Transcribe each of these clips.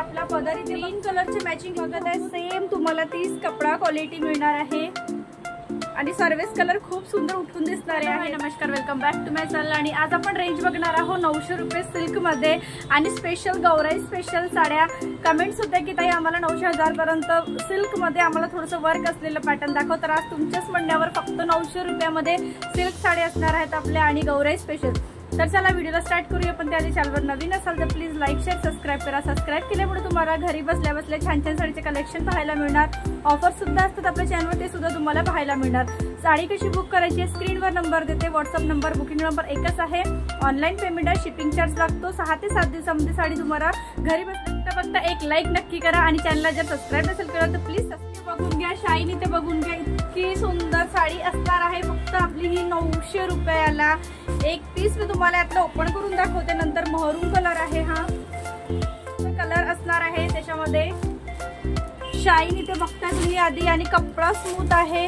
आपला पदर इथे ग्रीन कलरचे मॅचिंग बघत आहे, सेम तुम्हाला तीच कपडा क्वालिटी मिळणार आहे आणि सर्विस कलर खूप सुंदर उठून दिसणारे आहे। नमस्कार, welcome back to my channel. आणि आज आपण रेंज बघणार आहोत 900 रुपये सिल्क मध्ये आणि स्पेशल गौराई स्पेशल साड्या। कमेंट्स होते की ताई आम्हाला 900-1000 पर्यंत सिल्क मध्ये आम्हाला थोडंसं वर्क असलेलं पॅटर्न दाखव, तर आज तुमच्याच म्हणण्यावर फक्त 900 रुपयामध्ये सिल्क साड्या असणार आहेत आपल्या आणि गौराई स्पेशल। तर चला व्हिडिओला स्टार्ट करूया, पण त्याआधी चॅनलवर नवीन असाल तर प्लीज लाईक शेअर सबस्क्राईब करा। सबस्क्राईब केल्यामुळे तुम्हाला घरी बसल्या बसल्या छान छान साडीचे कलेक्शन पाहायला मिळणार, ऑफर सुद्धा असतात आपल्या चॅनलवर, ते सुद्धा तुम्हाला पाहायला मिळणार। साडी कशी बुक करायची आहे स्क्रीनवर नंबर देते, व्हॉट्सअप नंबर, बुकिंग नंबर एकच आहे। ऑनलाईन पेमेंट आहे, शिपिंग चार्ज लागतो। 6 ते 7 दिवसामध्ये साडी तुम्हाला घरी बसल्या फक्त एक लाईक नक्की करा आणि चॅनलला जर सबस्क्राईब नसेल केलं तर प्लीज सबस्क्राईब बघून घ्या। शाईन इथे बघून घ्या, इतकी सुंदर साडी असणार आहे फक्त आपली ही 900 रुपयाला। एक पीस मी तुम्हाला यातलं ओपन करून दाखवते, नंतर महरून कलर आहे, हा कलर असणार आहे त्याच्यामध्ये। शाईन इथे बघताय तुम्ही आधी आणि कपडा स्मूथ आहे,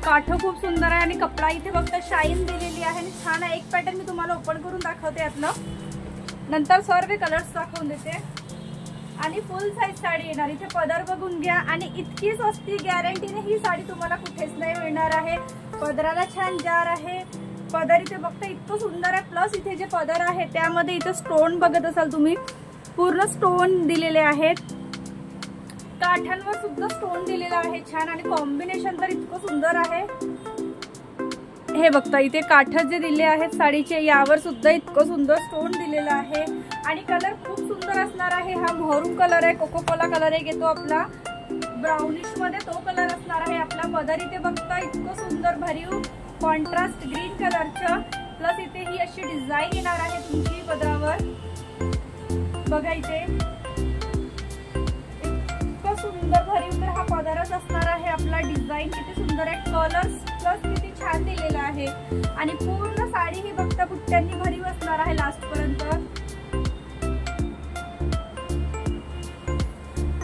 काठ खूप सुंदर आहे आणि कपडा इथे फक्त शाईन दिलेली आहे आणि छान आहे। एक पॅटर्न मी तुम्हाला ओपन करून दाखवते यातलं, नंतर सर्व कलर्स दाखवून देते आणि फुल साईज साडी येणार। इथे पदर बघून घ्या आणि इतकी स्वस्ती गॅरंटीने ही साडी तुम्हाला कुठेच नाही मिळणार आहे। पदराला छान जार आहे, पदर इथे बघता इतकं सुंदर आहे, प्लस इथे जे पदर आहे त्यामध्ये इथे स्टोन बघत असाल तुम्ही, पूर्ण स्टोन दिलेले आहेत, काठांवर सुद्धा स्टोन दिलेला आहे छान आणि कॉम्बिनेशन तर इतकं सुंदर आहे। हे बघता इथे काठ जे दिले आहेत साडीचे यावर सुद्धा इतकं सुंदर स्टोन दिलेला आहे आणि कलर खूप सुंदर असणार आहे। हा महरून कलर आहे, कोको कोला कलर एक येतो आपला ब्राउनिश मध्ये, तो कलर असणार आहे आपला। पदर इथे बघता इतकं सुंदर भरीव कॉन्ट्रास्ट ग्रीन कलरचं, प्लस इथे ही अशी डिझाईन येणार आहे तुमची पदरावर बघा, इथे इतकं सुंदर भरीव तर हा पदरच असणार आहे आपला। डिझाईन किती सुंदर आहे, कलर्स प्लस किती छान दिलेला आहे आणि पूर्ण साडी ही बघता बुट्ट्यांनी भरीव असणार आहे लास्ट पर्यंत।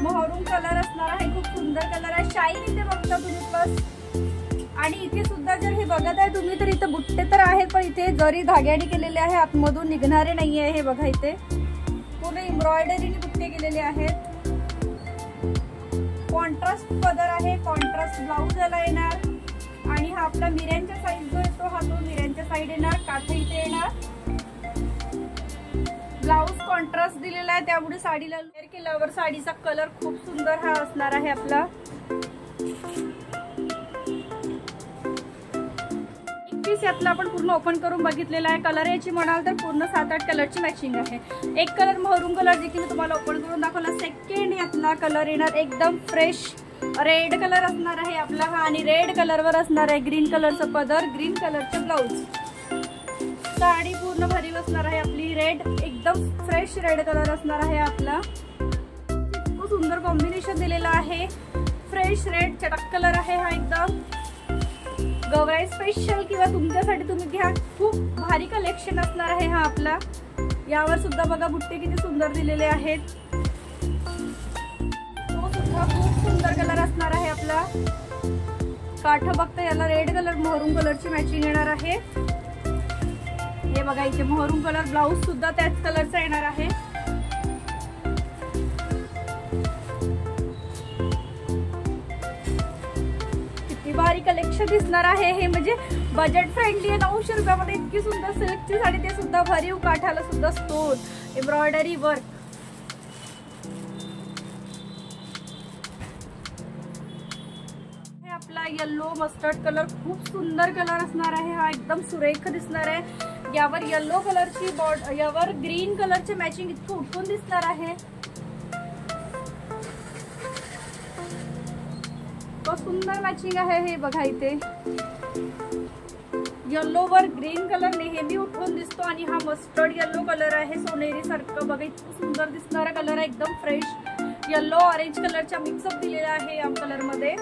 महरून कलर असणार आहे, खूप सुंदर कलर आहे। शाईन इथे बघता तुम्ही प्लस आणि इथे सुद्धा जर हे बघत आहे तुम्ही तर इथे बुट्टे तर आहेत, पण इथे जरी धाग्याने केलेले आहे, आतमधून निघणारे नाहीये। हे बघा इथे पूर्ण एम्ब्रॉयडरीने बुट्टे केलेले आहेत। कॉन्ट्रास्ट पदर आहे, कॉन्ट्रास्ट ब्लाउज याला येणार आणि हा आपला मिऱ्यांच्या साईड जो येतो हा तो मिऱ्यांच्या साईड येणार, काठ इथे येणार। ब्लाउज कॉन्ट्रास्ट दिलेला आहे, त्यामुळे साडीला लेअर केल्यावर साडीचा कलर खूप सुंदर हा असणार आहे आपला। यातला आपण पूर्ण ओपन करून बघितलेला आहे। कलर याची म्हणाल तर पूर्ण 7-8 कलरची मॅचिंग आहे। एक कलर महरून कलर जे की मी तुम्हाला ओपन करून दाखवला। सेकंड यातला कलर येणार एकदम फ्रेश रेड कलर असणार आहे आपला हा आणि रेड कलर वर असणार आहे ग्रीन कलरचं पदर, ग्रीन कलरचं ब्लाउज। साडी पूर्ण भरीव असणार आहे आपली, रेड एकदम फ्रेश रेड कलर असणार आहे आपला। खूप सुंदर कॉम्बिनेशन दिलेला आहे, फ्रेश रेड चटक कलर आहे हा एकदम। गौराई स्पेशल किंवा तुमच्यासाठी तुम्ही घ्या, खूप भारी कलेक्शन असणार आहे हा आपला। यावर सुद्धा बघा बुट्टे किती सुंदर दिलेले आहेत, तो सुद्धा खूप सुंदर कलर असणार आहे आपला। काठ बघता याला रेड कलर महरून कलरची मॅचिंग येणार आहे। हे बघा इथे महरून कलर, ब्लाउज सुद्धा त्याच कलरचा येणार आहे। भारी कलेक्शन दिसणार आहे हे, म्हणजे बजेट फ्रेंडली आहे। 900 रुपयामध्ये इतकी सुंदर सिल्कची साडी, ते सुद्धा भरीव काठाला सुद्धा स्टोन एम्ब्रॉयडरी वर्क। हे आपला येलो मस्टर्ड कलर, खूप सुंदर कलर असणार आहे हा, एकदम सुरेख दिसणार आहे। यावर येलो कलरची बॉर्डर, यावर ग्रीन कलरचे मॅचिंग इतकं उठून दिसणार आहे। सुंदर मॅचिंग आहे हे बघा, इथे येलो वर ग्रीन कलर नेहमी उठून दिसतो आणि हा मस्टर्ड येलो कलर आहे, सोनेरी सारखं बघा इतकं सुंदर दिसणारा कलर आहे, एकदम फ्रेश येलो ऑरेंज कलरचा मिक्सअप दिलेला आहे या कलर मध्ये।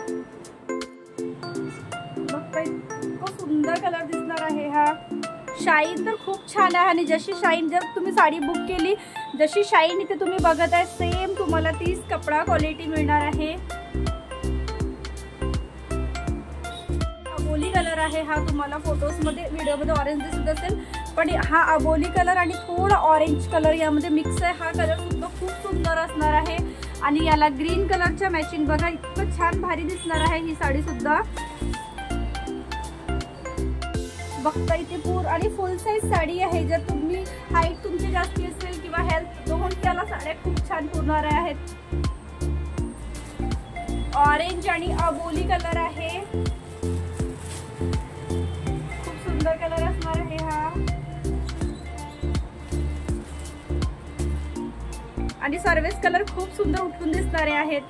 बघा इतकं सुंदर कलर दिसणार आहे हा। शाईन तर खूप छान आहे आणि जशी शाईन जर तुम्ही साडी बुक केली, जशी शाईन इथे तुम्ही बघत आहे सेम तुम्हाला तीच कपडा क्वालिटी मिळणार आहे। कलर आहे हा, तुम्हाला फोटोज मध्ये व्हिडिओ मध्ये ऑरेंज दिसत असेल, पण हा अबोली कलर आणि थोडा ऑरेंज कलर यामध्ये मिक्स आहे. हा कलर सुद्धा खूप सुंदर असणार आहे. आणि याला ग्रीन कलरच्या मॅचिंग बघा, इतकं छान भारी दिसणार आहे ही साडी सुद्धा. बघता इथे पूर आणि फुल साईज साडी आहे. जर तुम्ही हाईट तुमची जास्ती असेल किंवा हेल्थ दोन त्याला साड्या खूप छान पुरणार आहेत. ऑरेंज आणि अबोली कलर आहे, खूप सुंदर कलर असणार आहे हा. आणि सर्विस कलर खूप सुंदर उठून दिसणारे आहेत.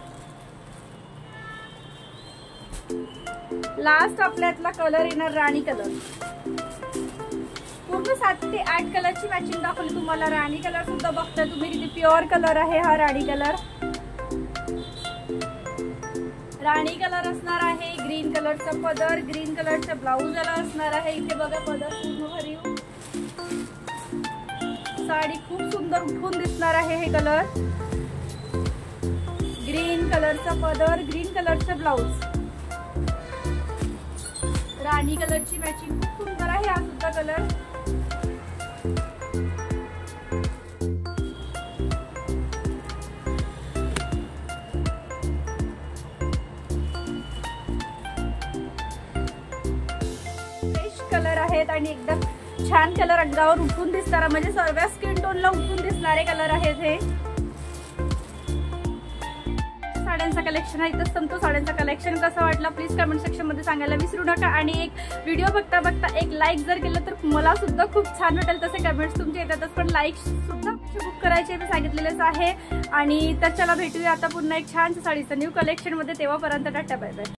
लास्ट आपल्यातला कलर येणार राणी कलर. पूर्ण 7 ते 8 कलरची मॅचिंग दाखवली तुम्हाला. राणी कलर सुद्धा बघताय तुम्ही किती प्युअर कलर आहे हा राणी कलर. राणी कलर असणार आहे. ग्रीन कलरचा पदर, ग्रीन कलरचा ब्लाऊज याला असणार आहे. इथे बघा पदर पूर्ण भरीव. साडी खूप सुंदर उठून दिसणार आहे हे कलर. ग्रीन कलरचा पदर, ग्रीन कलरचा ब्लाऊज, राणी कलरची मॅचिंग खूप सुंदर आहे हा सुद्धा कलर. कलर आहेत आणि एकदम छान कलर अंगावर उठून दिसणारा, म्हणजे सर्व स्किन टोनला उठून दिसणारे कलर आहेत हे. साड्यांचा कलेक्शन आहे. इथं संपतो. साड्यांचा कलेक्शन कसं वाटला प्लीज कमेंट सेक्शन मध्ये सांगायला विसरू नका. आणि एक व्हिडिओ बघता बघता एक लाईक जर केलं तर मला सुद्धा खूप छान वाटेल. तसे कमेंट्स तुमचे येतातच, पण लाईक सुद्धा बुक करायचे मी सांगितलेलेच आहे. आणि तर चला भेटूया आता पुन्हा एक छानशा साडीचं न्यू कलेक्शन मध्ये. तेव्हापर्यंत टाटा बाय बाय.